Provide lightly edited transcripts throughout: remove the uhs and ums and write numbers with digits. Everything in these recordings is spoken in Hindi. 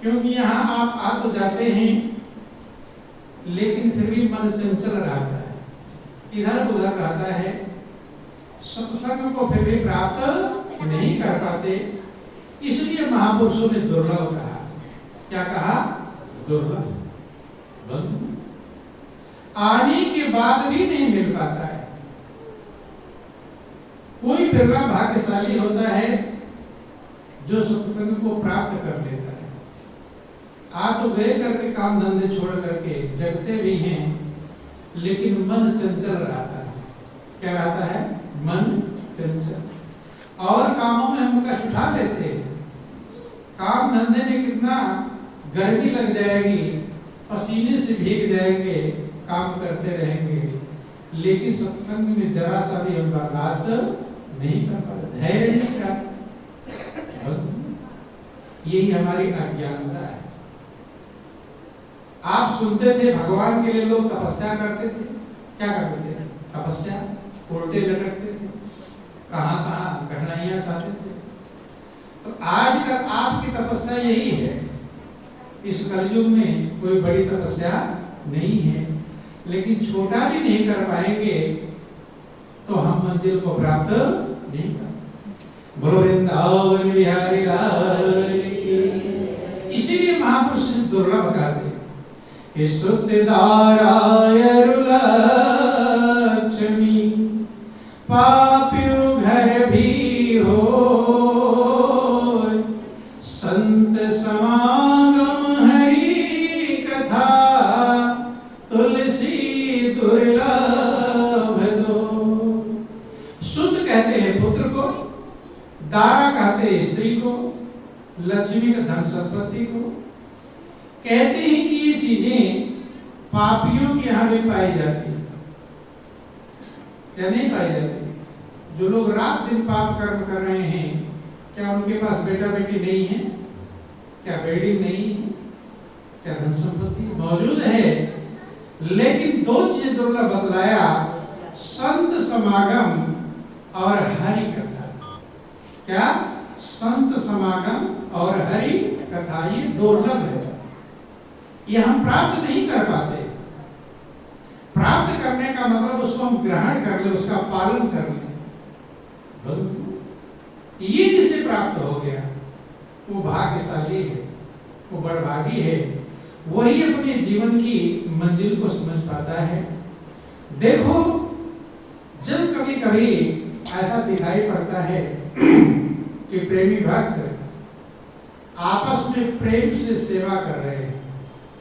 क्योंकि यहाँ आप आ तो जाते हैं लेकिन फिर भी मन चंचल रहता है, इधर उधर रहता है, सत्संग को फिर भी प्राप्त नहीं कर पाते। इसलिए महापुरुषों ने दुर्लभ कहा। क्या कहा? दुर्लभ। आने के बाद भी नहीं मिल पाता है। कोई बिरला भाग्यशाली होता है जो सत्संग को प्राप्त कर लेता है। आ तो गए करके काम धंधे छोड़ करके जगते भी हैं, लेकिन मन चंचल रहता है। क्या रहता है? मन चंचल। और कामों में हम कष्ट उठा लेते हैं। काम धंधे में कितना गर्मी लग जाएगी, पसीने से भीग जाएंगे, काम करते रहेंगे, लेकिन सत्संग में जरा सा भी हम बर्दाश्त नहीं कर पाते, धैर्य नहीं कर। यही हमारी अज्ञानता है। आप सुनते थे भगवान के लिए लोग तपस्या करते थे। क्या करते थे? तपस्या, उल्टे लटकते थे, कहां कहां गहराइयां साधते थे। तो आज का आपकी तपस्या यही है। इस कलयुग में कोई बड़ी तपस्या नहीं है, लेकिन छोटा भी नहीं कर पाएंगे तो हम मंदिर को प्राप्त नहीं कर। बोलो वृंदावन बिहारी लाल की। इसीलिए महापुरुष दुर्लभ कहते कि सुतदाराय लक्ष्मी पापियों घर भी हो, संत समागम हरि कथा तुलसी दुर्लभ दो। सुत कहते हैं पुत्र को, दारा कहते हैं स्त्री को, लक्ष्मी का धन संपत्ति को। कहते हैं कि ये चीजें पापियों के यहां भी पाई जाती है। क्या नहीं पाई जाती? जो लोग रात दिन पाप कर्म कर रहे हैं, क्या उनके पास बेटा बेटी नहीं है? क्या बेटी नहीं है? क्या धन संपत्ति मौजूद है? लेकिन दो चीजें दुर्लभ बतलाया, संत समागम और हरि कथा। क्या? संत समागम और हरि कथा, ये दुर्लभ है। ये हम प्राप्त नहीं कर पाते। प्राप्त करने का मतलब उसको हम ग्रहण कर ले, उसका पालन कर ले। ये जिसे प्राप्त हो गया वो भाग्यशाली है, वो बड़भागी है। वही अपने जीवन की मंजिल को समझ पाता है। देखो, जब कभी कभी ऐसा दिखाई पड़ता है कि प्रेमी भक्त आपस में प्रेम से सेवा कर रहे हैं।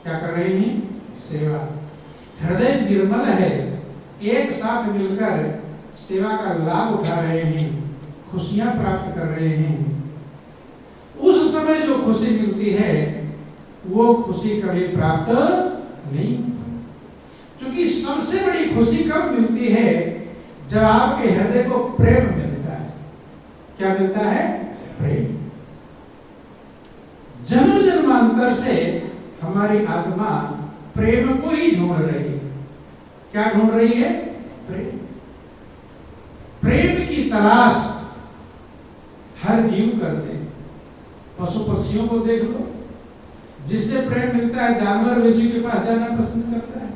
क्या कर रहे हैं? सेवा। हृदय निर्मल है, एक साथ मिलकर सेवा का लाभ उठा रहे हैं, खुशियां प्राप्त कर रहे हैं। उस समय जो खुशी मिलती है वो खुशी कभी प्राप्त नहीं, क्योंकि सबसे बड़ी खुशी कब मिलती है? जब आपके हृदय को प्रेम मिलता है। क्या मिलता है? प्रेम। जन्म जन्मांतर से हमारी आत्मा प्रेम को ही ढूंढ रही है। क्या ढूंढ रही है? प्रेम। प्रेम की तलाश हर जीव करते हैं। पशु पक्षियों को देख लो, जिससे प्रेम मिलता है जानवर उसी के पास जाना पसंद करता है।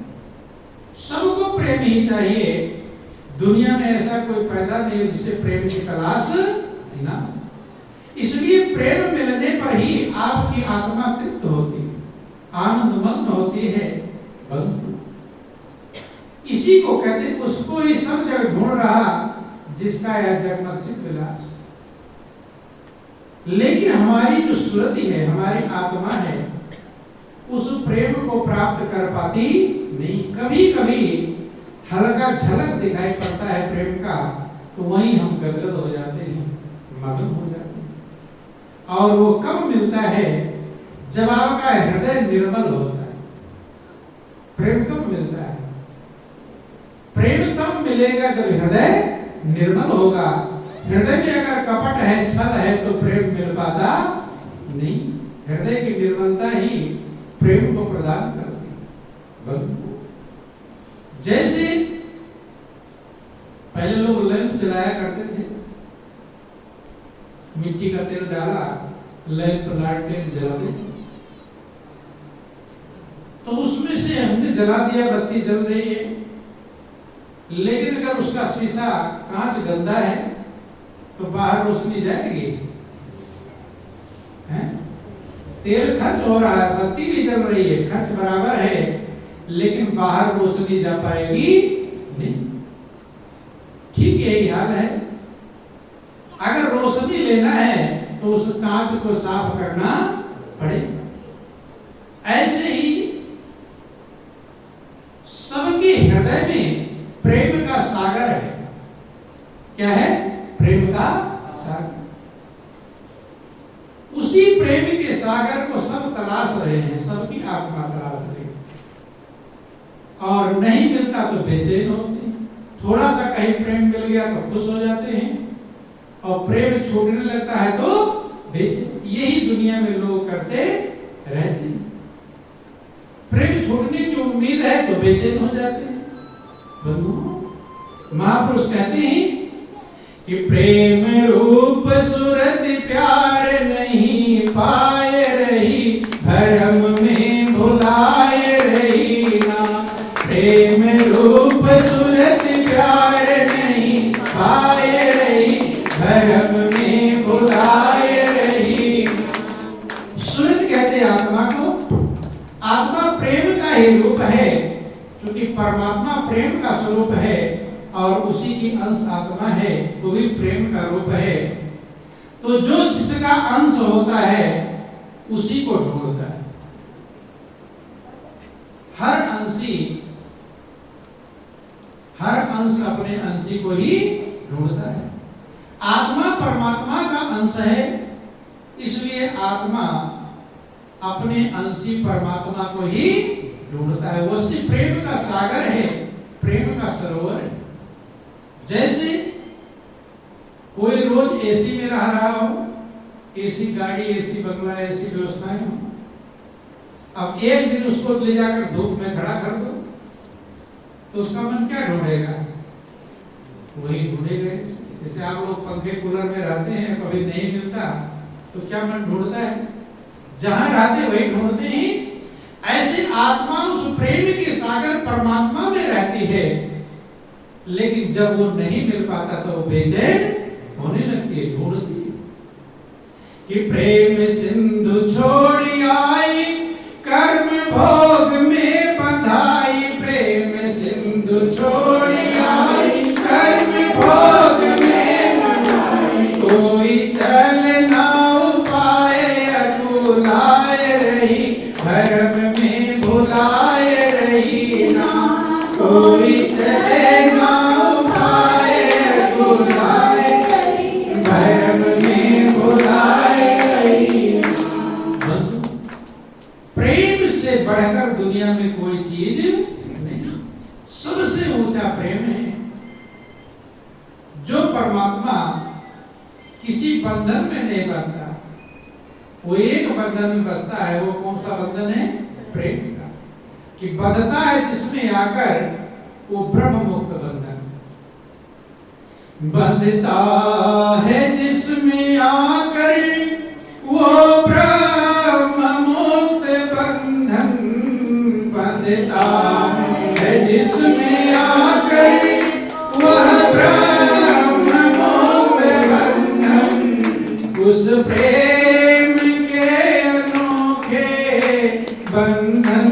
सबको प्रेम ही चाहिए। दुनिया में ऐसा कोई पैदा नहीं है जिससे प्रेम की तलाश ना। इसलिए प्रेम मिलने पर ही आपकी आत्मा तृप्त होती है, आनंदमग्न होती है। बंधु इसी को कहते, उसको ही सब जगह ढूंढ रहा जिसका यह जगमग विलास। लेकिन हमारी जो सुरति है, हमारी आत्मा है, उस प्रेम को प्राप्त कर पाती नहीं। कभी कभी हल्का झलक दिखाई पड़ता है प्रेम का, तो वहीं हम गदगद हो जाते हैं, मगन हो जाते हैं। और वो कब मिलता है? जब आपका हृदय निर्मल होता है। प्रेम कब मिलता है? प्रेम तब मिलेगा जब हृदय निर्मल होगा। हृदय में अगर कपट है, छल है, तो प्रेम मिल पाता नहीं। हृदय की निर्मलता ही प्रेम को प्रदान करती है। जैसे पहले लोग लैंप जलाया करते थे, मिट्टी का तेल डाला, लैंप लालटेन जला देते। तो उसमें से हमने जला दिया, बत्ती जल रही है, लेकिन अगर उसका शीशा कांच गंदा है तो बाहर रोशनी जाएगी? हैं? तेल खर्च हो रहा है, बत्ती भी जल रही है, खर्च बराबर है, लेकिन बाहर रोशनी जा पाएगी नहीं। ठीक यही हाल है, अगर रोशनी लेना है तो उस कांच को साफ करना पड़ेगा। ऐसे ही सबके हृदय में प्रेम का सागर है। क्या है? प्रेम का सागर। उसी प्रेम के सागर को सब तलाश रहे हैं, सबकी आत्मा तलाश रही है, और नहीं मिलता तो बेचैन होते हैं। थोड़ा सा कहीं प्रेम मिल गया तो खुश हो जाते हैं, और प्रेम छूटने लगता है तो बेचैन। यही दुनिया में लोग करते रहते हैं। प्रेम छूटने की उम्मीद है तो बेचैन हो जाते हैं। बंधु, महापुरुष कहते हैं कि प्रेम रूप सूरत प्यार नहीं पाए रही, भरम में भुलाए रही ना। प्रेम रूप सूरत प्यार नहीं पाए रही, भरम में भुलाए रही। सूरत कहते हैं आत्मा को। आत्मा प्रेम का ही रूप है, क्योंकि परमात्मा प्रेम का स्वरूप है और उसी की अंश आत्मा है, तो भी प्रेम का रूप है। तो जो जिसका अंश होता है उसी को ढूंढता है। हर अंश अपने अंशी को ही ढूंढता है। आत्मा परमात्मा का अंश है, इसलिए आत्मा अपने अंशी परमात्मा को ही ढूंढता है। वो सिर्फ प्रेम का सागर है, प्रेम का सरोवर है। जैसे कोई रोज एसी में रह रहा हो, एसी गाड़ी, एसी बंगला, एसी व्यवस्थाएं हो, अब एक दिन उसको ले जाकर धूप में खड़ा कर दो तो उसका मन क्या ढूंढेगा? वही ढूंढेगा। जैसे आप लोग पंखे कूलर में रहते हैं, कभी नहीं मिलता तो क्या मन ढूंढता है? जहां रहते वही ढूंढते हैं। ऐसे आत्मा उस प्रेम के सागर परमात्मा में रहती है, लेकिन जब वो नहीं मिल पाता तो बेचैन होने लगती है, ढूंढती है। कि प्रेम सिंधु छोड़ी आई, कर्म भोग में बंधाई। प्रेम सिंधु छोड़ी आई, कर्म भोग में बंधाई। कोई चल ना पाए, अकुलाए रही, भरम में भुलाए रही ना। कोई चले ना पाए, अकुलाए रही, भरम में भुलाए रही ना। प्रेम से बढ़कर दुनिया में कोई चीज नहीं। सबसे ऊंचा प्रेम है। जो परमात्मा किसी बंधन में नहीं बंधता, वो एक बंधन में बंधता है। वो कौन सा बंधन है? प्रेम का। कि बंधता है जिसमें आकर वो ब्रह्म मुक्त बंधन। बंधता है जिसमें आकर वो ब्रह्म मुक्त बंधन। बंधता है जिसमें आकर वह ब्रह्म मुक्त बंधन। उस प्रेम के अनोखे बंधन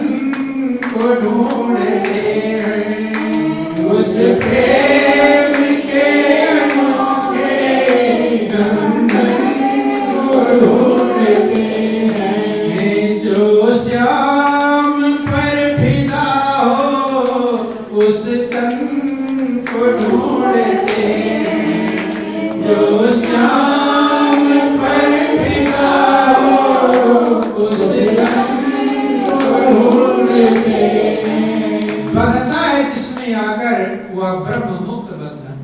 को ढूंढते हैं। उस प्रेम के अनोखे बंधन को ढूंढते हैं। जो श्याम पर फिदा हो उस तन को ढूंढते हैं। जो श्याम पर फिदा हो उस तन को ढूंढते हैं। बंधता है जिसमें आकर वह ब्रह्म मुक्त बंधन,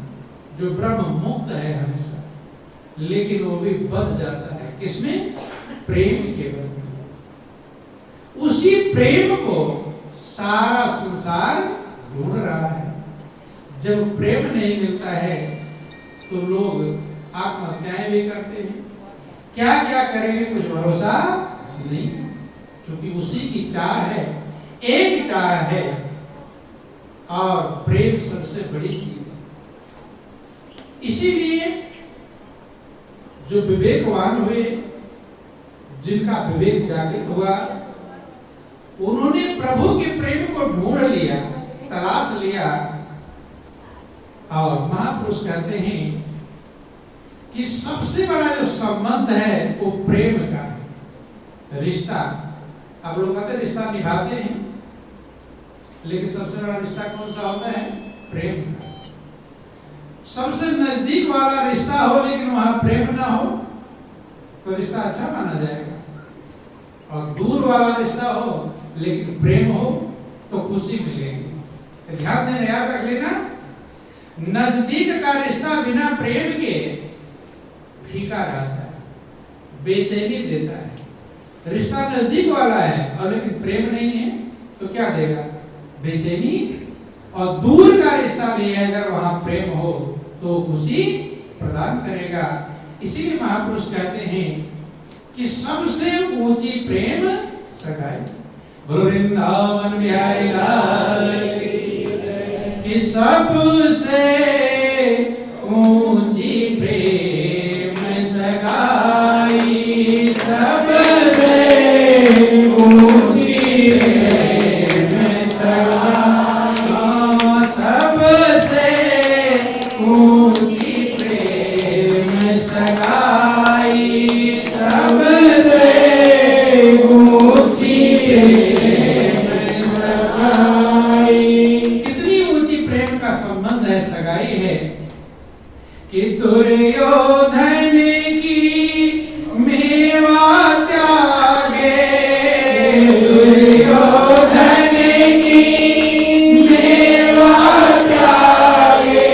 जो ब्रह्म मुक्त है हमेशा, लेकिन वो भी बंध जाता है किसमें? प्रेम के बंधन। उसी प्रेम को सारा संसार ढूंढ रहा है। जब प्रेम नहीं मिलता है तो लोग आत्महत्याएं भी करते हैं। क्या क्या करेंगे कुछ भरोसा नहीं, क्योंकि उसी की चाह है एक चाह है और प्रेम सबसे बड़ी चीज है। इसीलिए जो विवेकवान हुए, जिनका विवेक जागृत हुआ, उन्होंने प्रभु के प्रेम को ढूंढ लिया, तलाश लिया। और महापुरुष कहते हैं कि सबसे बड़ा जो संबंध है वो प्रेम का है, रिश्ता। आप लोग कहते हैं रिश्ता निभाते हैं, लेकिन सबसे बड़ा रिश्ता कौन सा होता है? प्रेम का। सबसे नजदीक वाला रिश्ता हो लेकिन वहां प्रेम ना हो तो रिश्ता अच्छा माना जाएगा, और दूर वाला रिश्ता हो लेकिन प्रेम हो तो खुशी मिलेगी। ध्यान देना, याद रख लेना, नजदीक का रिश्ता बिना प्रेम के फीका रहता है, बेचैनी देता है। रिश्ता नजदीक वाला है और लेकिन प्रेम नहीं है तो क्या देगा? बेचैनी। और दूर का रिश्ता भी है, अगर वहां प्रेम हो तो खुशी प्रदान करेगा। इसीलिए महापुरुष कहते हैं कि सबसे ऊंची प्रेम सगाई। गुरु वृंदावन बिहारी लाल की सबसे ऊंची प्रेम सगाई, सबसे ऊंची प्रेम सगाई, सबसे ऊंची प्रेम सगाई, सबसे ऊंची प्रेम सगाई। कितनी ऊंची प्रेम का संबंध है, सगाई है कि दुर्योधन की मेवा त्यागे, दुर्योधन की मेवा त्यागे,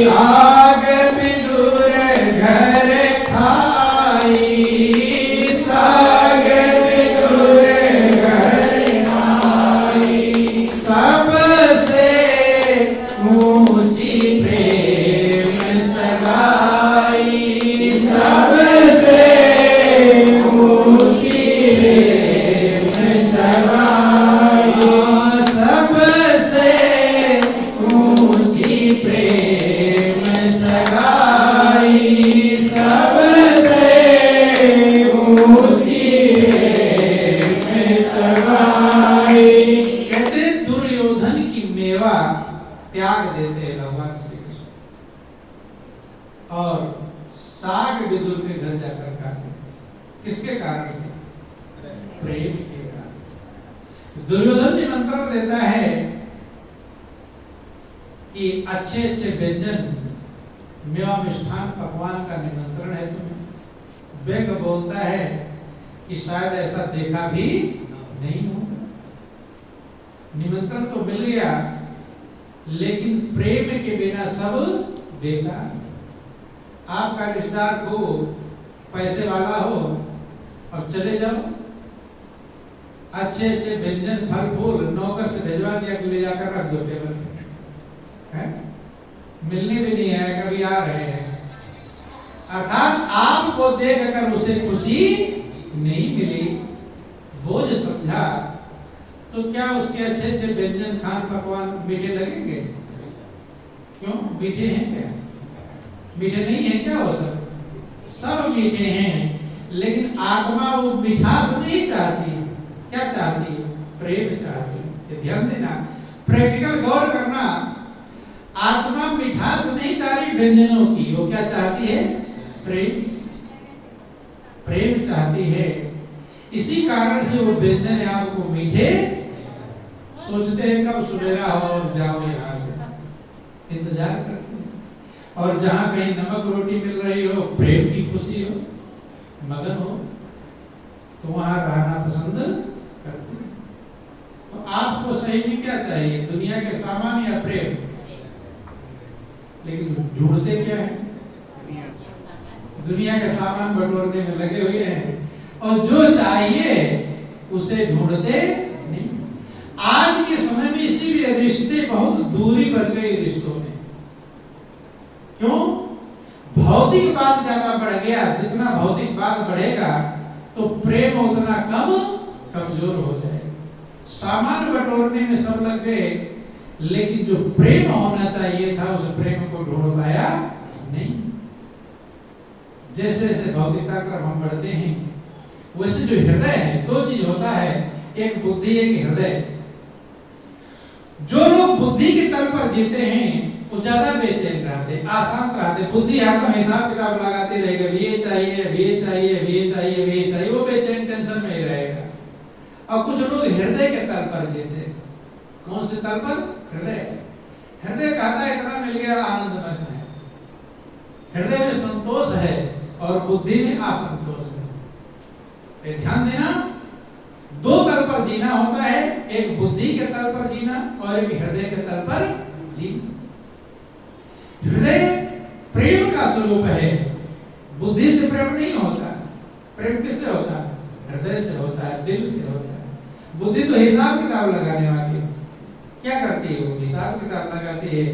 साग विदुर घर खाई, साग विदुर घर खाई, सबसे ऊंची प्रेम सगाई, सबसे ऊंची प्रेम सगाई, सबसे ऊंची प्रेम सगाई, सबसे ऊंची प्रेम सगाई। कहते दुर्योधन की मेवा त्याग देते हैं भगवान श्री कृष्ण, और साग विदुर के घर जाकर खाते। किसके कारण से? प्रेम के कारण। दुर्योधन निमंत्रण देता है कि अच्छे अच्छे व्यंजन, मेवा मिष्ठान पकवान का निमंत्रण है तुम्हें। व्यंग बोलता है कि शायद ऐसा देखा भी नहीं होगा। निमंत्रण तो मिल गया लेकिन प्रेम के बिना सब बेकार। आपका रिश्तेदार को पैसे वाला हो और चले जाओ, अच्छे अच्छे व्यंजन फल फूल नौकर से भिजवा दिया कि ले जाकर रख दो टेबल पे, है? मिलने भी नहीं है, कभी आ रहे हैं। अर्थात आपको देखकर उसे खुशी नहीं मिली, बोझ समझा, तो क्या उसके अच्छे अच्छे व्यंजन खान पकवान मीठे लगेंगे? क्यों? मीठे हैं क्या? मीठे नहीं है क्या? वो सब मीठे हैं, लेकिन आत्मा वो मिठास नहीं चाहती। क्या चाहती है? प्रेम चाहती है। ये ध्यान देना, प्रैक्टिकल गौर करना। आत्मा मिठास नहीं चाह रही व्यंजनों की, वो क्या चाहती है? प्रेम, प्रेम चाहती है। इसी कारण से वो व्यंजन आपको मीठे सोचते हैं कब सुबेरा हो और जाओ यहाँ से, इंतजार करते हैं। और जहां कहीं नमक रोटी मिल रही हो, प्रेम की खुशी हो, मगन हो, तो वहां रहना पसंद करते हैं। तो आपको सही में क्या चाहिए? दुनिया के सामान या प्रेम? लेकिन ढूंढते क्या है? दुनिया के सामान बटोरने में लगे हुए हैं, और जो चाहिए उसे ढूंढते नहीं। आज के समय में इसीलिए रिश्ते बहुत दूरी बढ़ गई रिश्तों में। क्यों? भौतिक बात ज्यादा बढ़ गया। जितना भौतिक बात बढ़ेगा तो प्रेम उतना कम कमजोर हो जाएगा। सामान बटोरने में सब लग गए, लेकिन जो प्रेम होना चाहिए था उस प्रेम को ढूंढ पाया नहीं। जैसे जैसे भौतिकता तरफ हम बढ़ते हैं वैसे जो हृदय है, दो चीज होता है, एक बुद्धि एक हृदय। जो लोग बुद्धि के तल पर जीते हैं वो ज्यादा बेचैन रहते, आसान रहते। बुद्धि हरदम हिसाब किताब लगाते रहेगा, ये चाहिए ये चाहिए ये चाहिए ये चाहिए, वो बेचैन टेंशन में ही रहेगा। और कुछ लोग हृदय के तल पर जीते। कौन से तल पर? हृदय। हृदय कहता है इतना मिल गया आनंद है। हृदय में संतोष है और बुद्धि में असंतोष है। ध्यान देना, दो तल पर जीना होता है, एक बुद्धि के तल पर जीना और एक हृदय के तल पर जीना। हृदय प्रेम का स्वरूप है, बुद्धि से प्रेम नहीं होता। प्रेम किससे होता है? हृदय से होता है, दिल से होता है। बुद्धि तो हिसाब किताब लगाने वाली है। क्या करती है वो? हिसाब किताब लगाती है,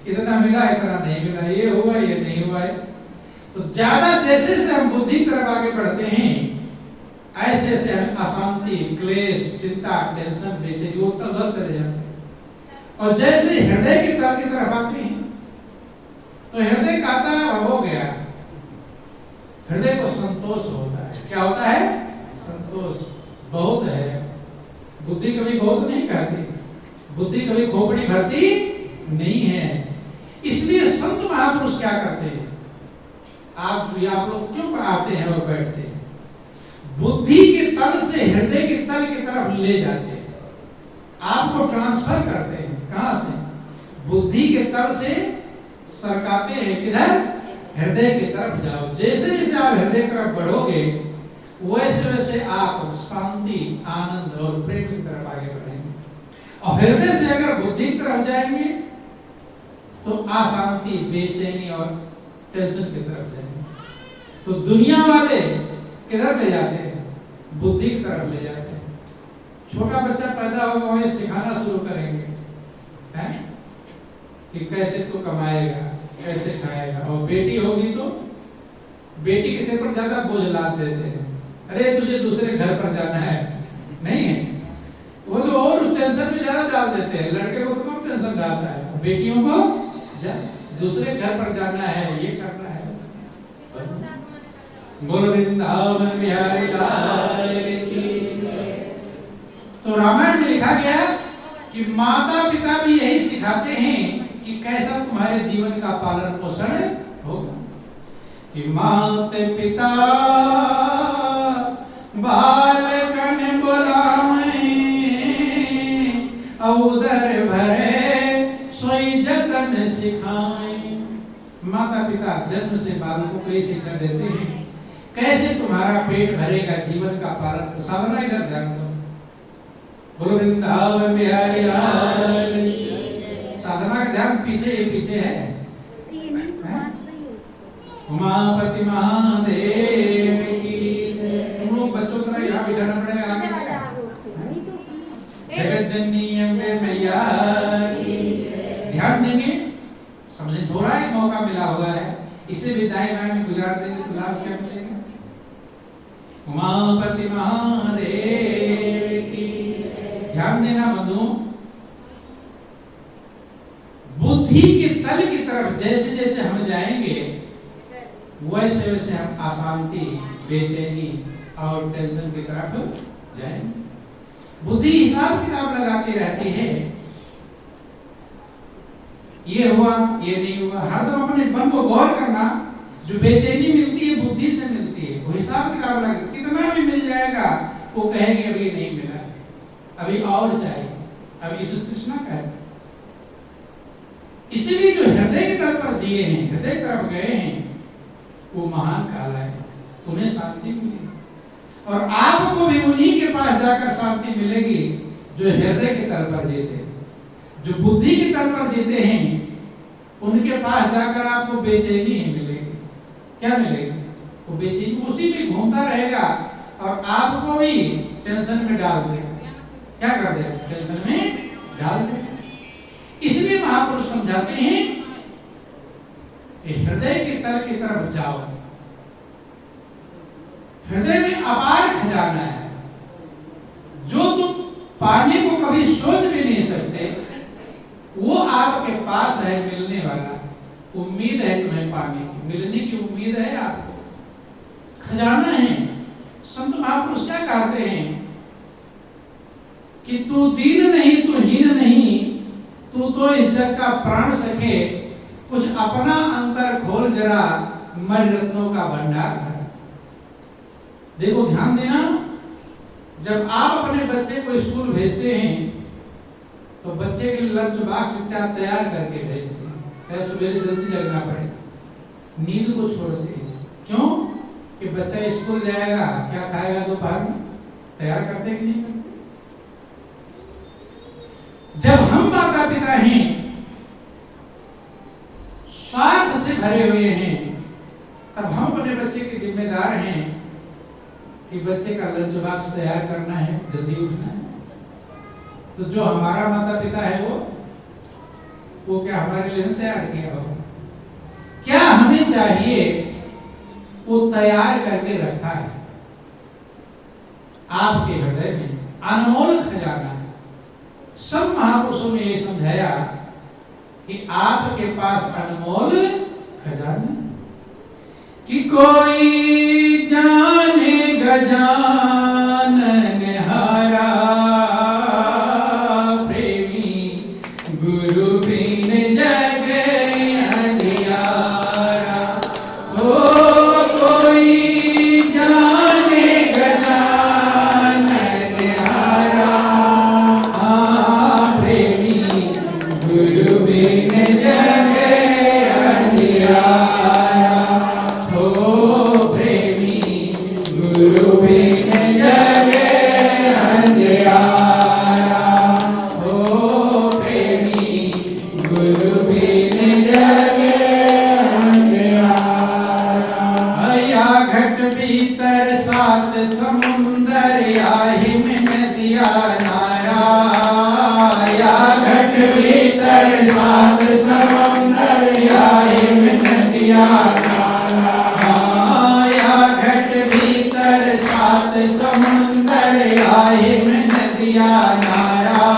इतना मिला इतना नहीं मिला, ये हुआ ये नहीं हुआ है। तो ज्यादा जैसे जैसे हम बुद्धि की तरफ आगे बढ़ते हैं ऐसे ऐसे हम अशांति, क्लेश, चिंता, टेंशन, बेचैनी वो तल चले जाते हैं। और जैसे हृदय के तल की तरफ आते हैं तो हृदय कहता है हो गया। हृदय को संतोष होता है। क्या होता है? संतोष। बहुत है। बुद्धि कभी बहुत नहीं कहती, बुद्धि कभी खोपड़ी भरती नहीं है। इसलिए संत महापुरुष क्या करते हैं? आप लोग क्यों आते हैं और बैठते हैं? बुद्धि के तल से हृदय के तल की तरफ ले जाते हैं, आपको ट्रांसफर करते हैं। कहां से? बुद्धि के तल से सरकाते हैं किधर? हृदय की तरफ जाओ। जैसे जैसे आप हृदय की तरफ बढ़ोगे वैसे वैसे आप शांति, आनंद और प्रेम की तरफ आगे बढ़ेंगे। और हृदय से अगर बुद्धि की तरफ जाएंगे तो अशांति, बेचैनी और टेंशन की तरफ जाएंगे। तो दुनिया वाले किधर ले जाते हैं? बुद्धि की तरफ ले जाते हैं। छोटा बच्चा पैदा होगा वही सिखाना शुरू करेंगे, हैं? कि कैसे तो कमाएगा, कैसे खाएगा। और बेटी होगी तो बेटी के सिर पर ज्यादा बोझ लाद देते हैं। अरे तुझे दूसरे घर पर जाना है, नहीं है वो तो और उस टेंशन में ज्यादा डाल देते हैं। लड़के को तो कम टेंशन डालता है, बेटियों को दूसरे घर पर जाना है, ये करना है। बोलो वृंदावन बिहारी लाल की। तो रामायण में लिखा गया कि माता पिता भी यही सिखाते हैं कि कैसा तुम्हारे जीवन का पालन पोषण होगा। कि माते पिता बालकन बुलावे, उदर भरे सोई जतन सिखाए। माता पिता जन्म से बालकों को ये शिक्षा देते हैं कैसे तुम्हारा पेट भरेगा, जीवन का पालन। साधना इधर ध्यान दो। बोलो वृंदावन बिहारी लाल। साधना का ध्यान पीछे है। उमापति महादेव की। तुम लोग बच्चों को यहाँ बिठाना पड़ेगा आगे। जगत जननी अम्बे मैया की। ध्यान देंगे, समझे थोड़ा ही मौका मिला हुआ है, इसे भी दाएं बाएं में गुजार देंगे तो लाभ क्या मिलेगा? उमापति महादेव की। ध्यान देना बंधुओं, बुद्धि के तल की तरफ जैसे जैसे हम जाएंगे वैसे वैसे हम अशांति, बेचैनी और टेंशन की तरफ जाएंगे। बुद्धि हिसाब किताब लगाती रहती है, ये हुआ ये नहीं हुआ। हरदम अपने मन को गौर करना। जो बेचैनी मिलती है बुद्धि से मिलती है, वो हिसाब किताब लगा, कितना भी मिल जाएगा वो कहेंगे अभी नहीं मिला, अभी और चाहिए। अभी यीशु कृष्ण कहते। इसीलिए जो हृदय की तरफ जिए हैं, हृदय की तरफ गए हैं, वो महान काला है, उन्हें शांति मिली। और आपको भी उन्हीं के पास जाकर शांति मिलेगी जो हृदय के तल पर जीते। जो बुद्धि के तल पर जीते हैं उनके पास जाकर आपको बेचैनी ही मिलेगी। क्या मिलेगी? वो बेचैनी उसी में घूमता रहेगा और आपको भी टेंशन में डाल देगा। क्या कर देगा? टेंशन में डाल देगा। इसलिए महापुरुष समझाते हैं कि हृदय के तल की तरफ जाओ। हृदय में अपार खजाना है जो तुम पाने को कभी सोच भी नहीं सकते, वो आपके पास है मिलने वाला। उम्मीद है तुम्हें पाने की, मिलने की उम्मीद है आपको, खजाना है। संत महापुरुष क्या कहते हैं कि तू दीन नहीं, तू हीन नहीं, तू तो इस जग का प्राण सखे, कुछ अपना अंतर खोल जरा, मणि रत्नों का भंडार भर। देखो ध्यान देना, जब आप अपने बच्चे को स्कूल भेजते हैं तो बच्चे के लिए लंच बॉक्स इत्यादि तैयार करके भेजते हैं, चाहे सुबह जल्दी जगना पड़े, नींद को छोड़ते हैं। क्यों? कि बच्चा स्कूल जाएगा, क्या खाएगा दोपहर में, तैयार करते कि नहीं करते? जब हम माता पिता हैं, स्वार्थ से भरे हुए हैं, तब हम अपने बच्चे के जिम्मेदार हैं कि बच्चे का लंच बॉक्स तैयार करना है, जल्दी उठना है। तो जो हमारा माता पिता है वो क्या हमारे लिए नहीं तैयार किया हो? क्या हमें चाहिए वो तैयार करके रखा है आपके हृदय में, अनमोल खजाना है। सब महापुरुषों ने ये समझाया कि आपके पास अनमोल खजाना कि कोई जाने गजानन हारा, प्रेमी गुरु बिन जग अंधियारा। ओ कोई जाने गजानन हारा, प्रेमी गुरु बिन जग अंधियारा। गुरु बिन जग अंधियारा, हो प्रेमी गुरु बिन जग अंधियारा। या घट भीतर सात समुंदर, याहि में नदिया नारा। या घट भीतर सात समुंदर, याहि में नदिया सात समुंदर, याहि में नदिया नारा।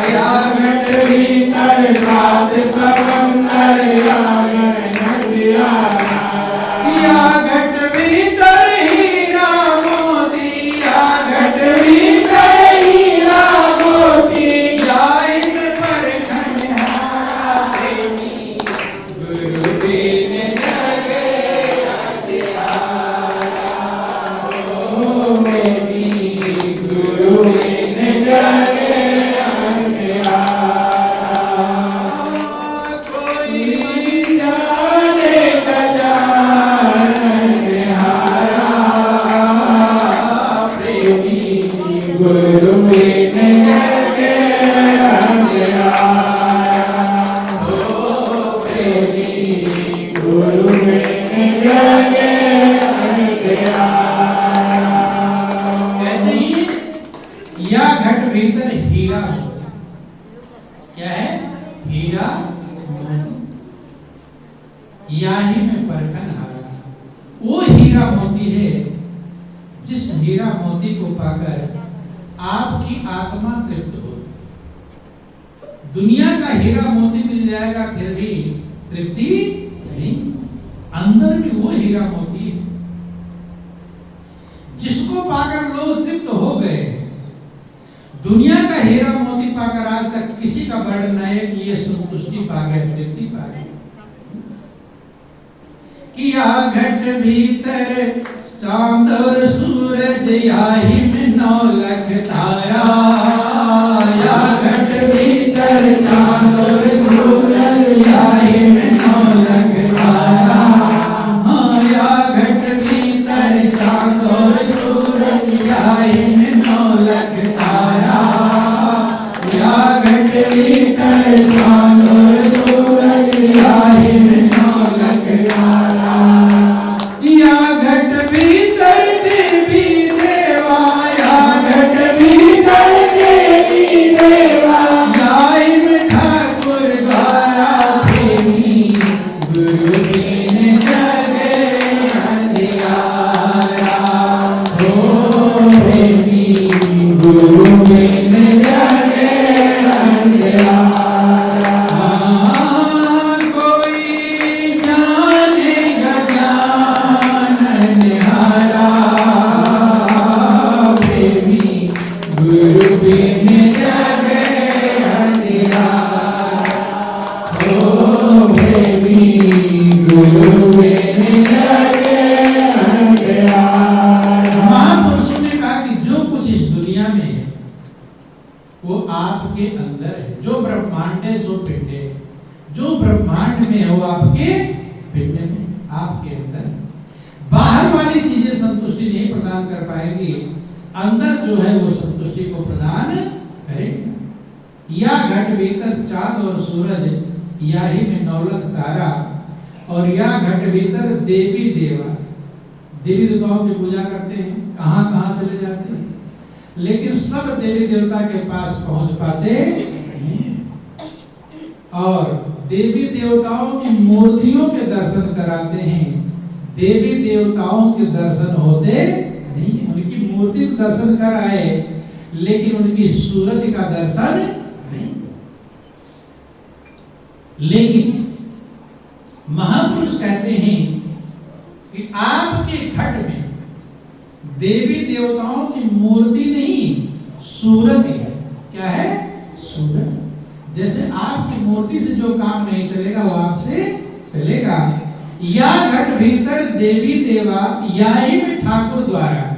या घट भीतर सात समुंदर, याहि में नदिया नारा। या घट भीतर हीरा मोती, या घट भीतर हीरा मोती, याहि में परखन हारा, प्रेमी गुरु बिन जग गुरु बिन जग अंधियारा, हो प्रेमी गुरु बिन जग अंधियारा। कहते हैं या घट भीतर हीरा मोती, क्या है? हीरा मोती, याहि में परखन हारा। वो हीरा मोती है जिस हीरा मोती को पाकर आपकी आत्मा तृप्त होगी। दुनिया का हीरा मोती मिल जाएगा फिर भी तृप्ति नहीं, अंदर भी वो हीरा मोती है जिसको पाकर लोग तृप्त हो गए। दुनिया का हीरा मोती पाकर आज तक किसी का वर्णन नहीं है कि ये संतुष्टि पा गए, तृप्ति पा गए। किया घट भीतर चांद और सूरज, याहि में 9 लख तारा। या घट भीतर चांद और सूरज, याहि में 9 लख तारा। हाँ, या घट भीतर चांद और सूरज, याहि में 9 लख तारा। या घट भीतर चांद और सूरज, याहि में 9 लख तारा। या घट भीतर देवी देवा, या घट भीतर देवी देवा, याहि में ठाकुर में है वो आपके अंदर है। जो ब्रह्मांड है सो पिंड है, जो ब्रह्मांड में है वो आपके पिंड में, आपके अंदर। बाहर वाली चीजें संतुष्टि नहीं प्रदान कर पाएंगी, अंदर जो है वो संतुष्टि को प्रदान करेगा। या घट भीतर चांद और सूरज, या ही में नौलख तारा, और या घट भीतर देवी देवा। देवी देवताओं की पूजा करते हैं, कहां कहां चले जाते हैं, लेकिन सब देवी देवता के पास पहुंच पाते नहीं। और देवी देवताओं की मूर्तियों के दर्शन कराते हैं, देवी देवताओं के दर्शन होते नहीं। उनकी मूर्ति का दर्शन कर आए, लेकिन उनकी सूरत का दर्शन नहीं। लेकिन महापुरुष कहते हैं कि आपके घट में देवी देवताओं की मूर्ति नहीं, सूरत है। क्या है? सूरत। जैसे आपकी मूर्ति से जो काम नहीं चलेगा वो आपसे चलेगा। या घट भीतर देवी देवा, या ही में ठाकुर द्वारा।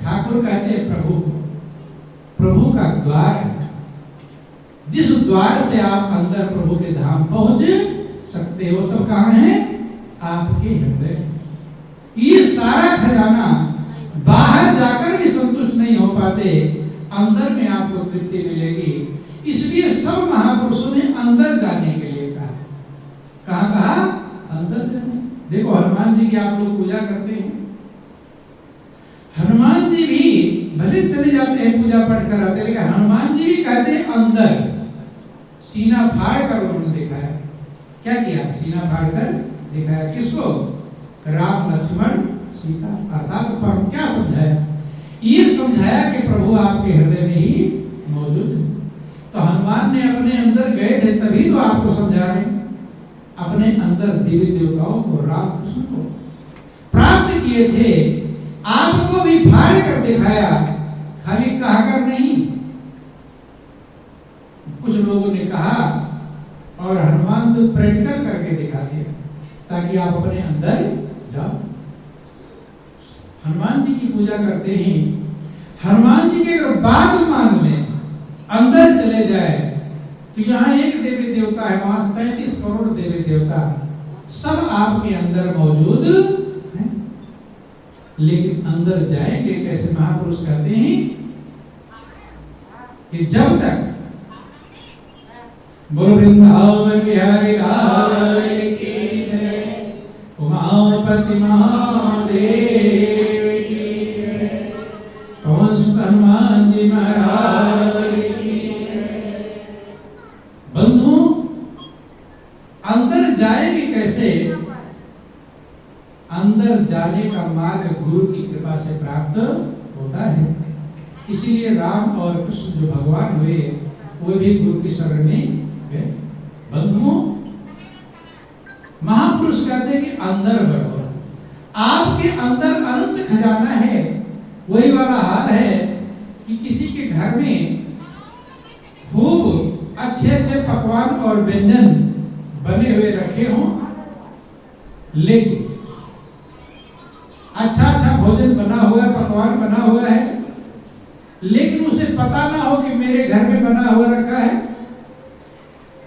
ठाकुर कहते हैं प्रभु को, प्रभु का द्वार है, जिस द्वार से आप अंदर प्रभु के धाम पहुंच सकते हो। सब कहां है? आपके हृदय। ये सारा खजाना बाहर जाकर भी संतुष्ट नहीं हो पाते, अंदर में आपको तृप्ति मिलेगी। इसलिए सब महापुरुषों ने अंदर जाने के लिए कहा। कहा कहा? अंदर जाने। देखो हनुमान जी की आप लोग पूजा करते हैं, हनुमान जी भी भले चले जाते हैं पूजा पाठ कराते, लेकिन हनुमान जी भी कहते हैं अंदर। सीना फाड़ कर उन्होंने दिखाया। क्या किया? सीना फाड़ कर दिखाया। किसको? राम लक्ष्मण सीता। अर्थात पर क्या समझाया? ये समझाया कि प्रभु आपके हृदय में ही मौजूद है। तो हनुमान ने अपने अंदर गए थे, तभी तो आपको समझा रहे हैं। अपने अंदर देवी देवताओं को, राम कृष्ण को प्राप्त किए थे, आपको भी फाड़ कर दिखाया, खाली कहकर नहीं। कुछ लोगों ने कहा और हनुमान तो प्रैक्टिकल करके दिखा दिया, ताकि आप अपने अंदर जाओ। हनुमान जी की पूजा करते ही हनुमान जी के अगर बात मान लें, अंदर चले जाए, तो यहाँ एक देवी देवता है, वहां 33 करोड़ देवी देवता, सब आपके अंदर मौजूद है। लेकिन अंदर जाएंगे कैसे? महापुरुष कहते हैं कि जब तक बोलो वृंदावन बिहारी लाल की जय, उमापति महादेव की जय, पवन सुत हनुमान जी महाराज की जय। बंधु, अंदर जाएंगे कैसे? अंदर जाने का मार्ग गुरु की कृपा से प्राप्त होता है। इसीलिए राम और कृष्ण जो भगवान हुए, वो भी गुरु की शरण में गए। बंधुओं, महापुरुष कहते हैं कि अंदर बढ़ो। आपके अंदर अनंत खजाना है। वही वाला हाल है कि किसी के घर में खूब अच्छे अच्छे पकवान और व्यंजन बने हुए रखे हों, लेकिन अच्छा अच्छा भोजन बना हुआ है, पकवान बना हुआ है, लेकिन उसे पता ना हो कि मेरे घर में बना हुआ रखा है,